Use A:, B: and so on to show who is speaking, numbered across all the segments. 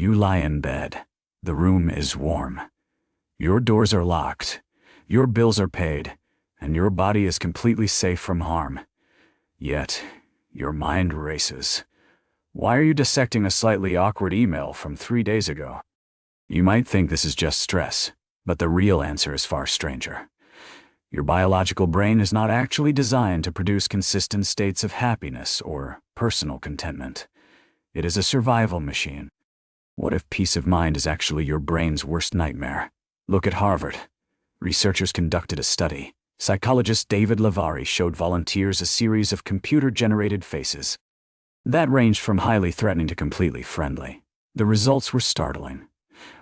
A: You lie in bed. The room is warm. Your doors are locked. Your bills are paid, and your body is completely safe from harm. Yet, your mind races. Why are you dissecting a slightly awkward email from 3 days ago? You might think this is just stress, but the real answer is far stranger. Your biological brain is not actually designed to produce consistent states of happiness or personal contentment. It is a survival machine. What if peace of mind is actually your brain's worst nightmare? Look at Harvard. Researchers conducted a study. Psychologist David Levari showed volunteers a series of computer-generated faces that ranged from highly threatening to completely friendly. The results were startling.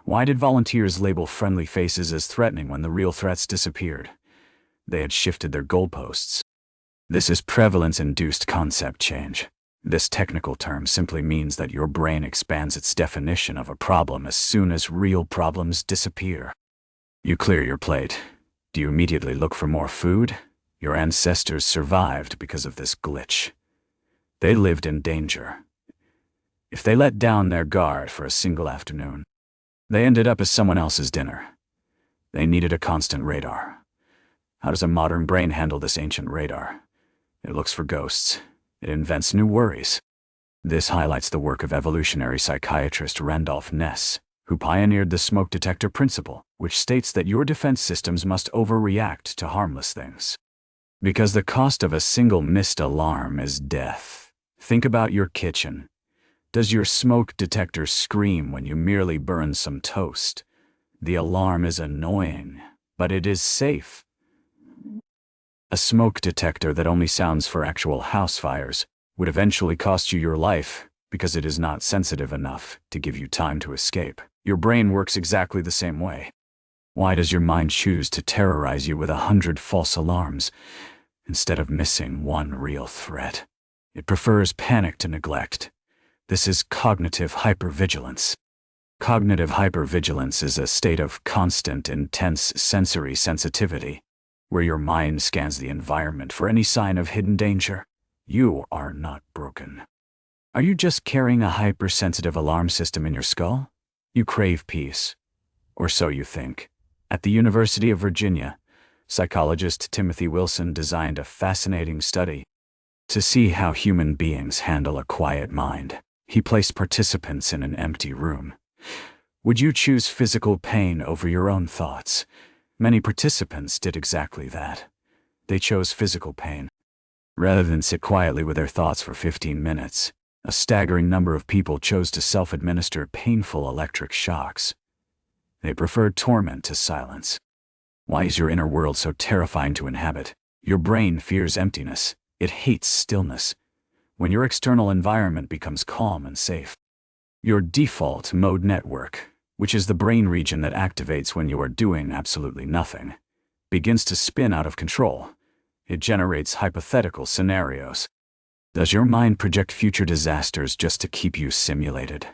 A: Why did volunteers label friendly faces as threatening when the real threats disappeared? They had shifted their goalposts. This is prevalence-induced concept change. This technical term simply means that your brain expands its definition of a problem as soon as real problems disappear. You clear your plate. Do you immediately look for more food? Your ancestors survived because of this glitch. They lived in danger. If they let down their guard for a single afternoon, they ended up as someone else's dinner. They needed a constant radar. How does a modern brain handle this ancient radar? It looks for ghosts. It invents new worries. This highlights the work of evolutionary psychiatrist Randolph Nesse, who pioneered the smoke detector principle, which states that your defense systems must overreact to harmless things. Because the cost of a single missed alarm is death. Think about your kitchen. Does your smoke detector scream when you merely burn some toast? The alarm is annoying, but it is safe. A smoke detector that only sounds for actual house fires would eventually cost you your life because it is not sensitive enough to give you time to escape. Your brain works exactly the same way. Why does your mind choose to terrorize you with 100 false alarms instead of missing one real threat? It prefers panic to neglect. This is cognitive hyper-vigilance. Cognitive hyper-vigilance is a state of constant, intense sensory sensitivity, where your mind scans the environment for any sign of hidden danger. You are not broken. Are you just carrying a hypersensitive alarm system in your skull? You crave peace. Or so you think. At the University of Virginia, psychologist Timothy Wilson designed a fascinating study to see how human beings handle a quiet mind. He placed participants in an empty room. Would you choose physical pain over your own thoughts? Many participants did exactly that. They chose physical pain. Rather than sit quietly with their thoughts for 15 minutes, a staggering number of people chose to self-administer painful electric shocks. They preferred torment to silence. Why is your inner world so terrifying to inhabit? Your brain fears emptiness. It hates stillness. When your external environment becomes calm and safe, your default mode network, which is the brain region that activates when you are doing absolutely nothing, begins to spin out of control. It generates hypothetical scenarios. Does your mind project future disasters just to keep you simulated?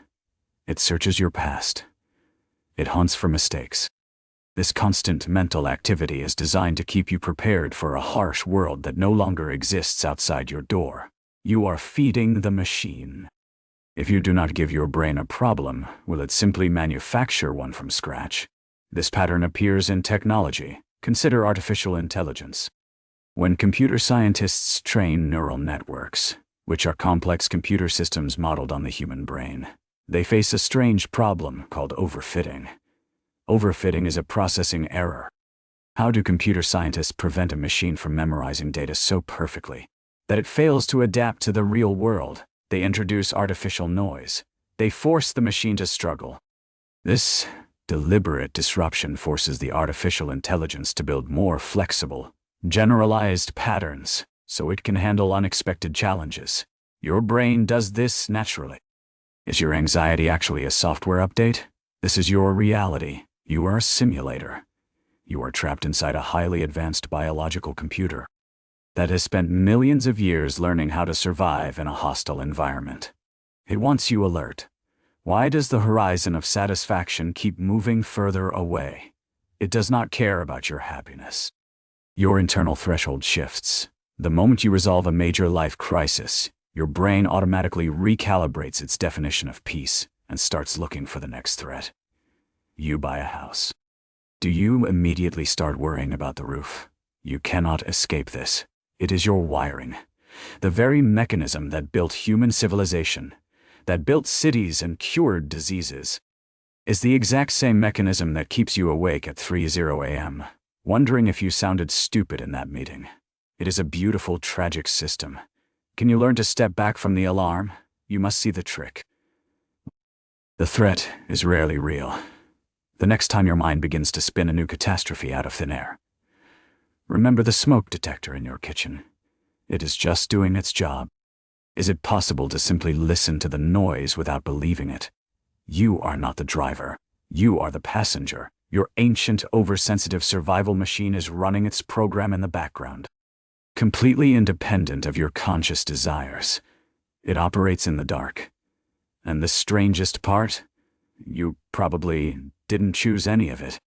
A: It searches your past. It hunts for mistakes. This constant mental activity is designed to keep you prepared for a harsh world that no longer exists outside your door. You are feeding the machine. If you do not give your brain a problem, will it simply manufacture one from scratch? This pattern appears in technology. Consider artificial intelligence. When computer scientists train neural networks, which are complex computer systems modeled on the human brain, they face a strange problem called overfitting. Overfitting is a processing error. How do computer scientists prevent a machine from memorizing data so perfectly that it fails to adapt to the real world? They introduce artificial noise. They force the machine to struggle. This deliberate disruption forces the artificial intelligence to build more flexible, generalized patterns so it can handle unexpected challenges. Your brain does this naturally. Is your anxiety actually a software update? This is your reality. You are a simulator. You are trapped inside a highly advanced biological computer that has spent millions of years learning how to survive in a hostile environment. It wants you alert. Why does the horizon of satisfaction keep moving further away? It does not care about your happiness. Your internal threshold shifts. The moment you resolve a major life crisis, your brain automatically recalibrates its definition of peace and starts looking for the next threat. You buy a house. Do you immediately start worrying about the roof? You cannot escape this. It is your wiring. The very mechanism that built human civilization, that built cities and cured diseases, is the exact same mechanism that keeps you awake at 3:00 a.m., wondering if you sounded stupid in that meeting. It is a beautiful, tragic system. Can you learn to step back from the alarm? You must see the trick. The threat is rarely real. The next time your mind begins to spin a new catastrophe out of thin air, remember the smoke detector in your kitchen. It is just doing its job. Is it possible to simply listen to the noise without believing it? You are not the driver. You are the passenger. Your ancient, oversensitive survival machine is running its program in the background, completely independent of your conscious desires. It operates in the dark. And the strangest part? You probably didn't choose any of it.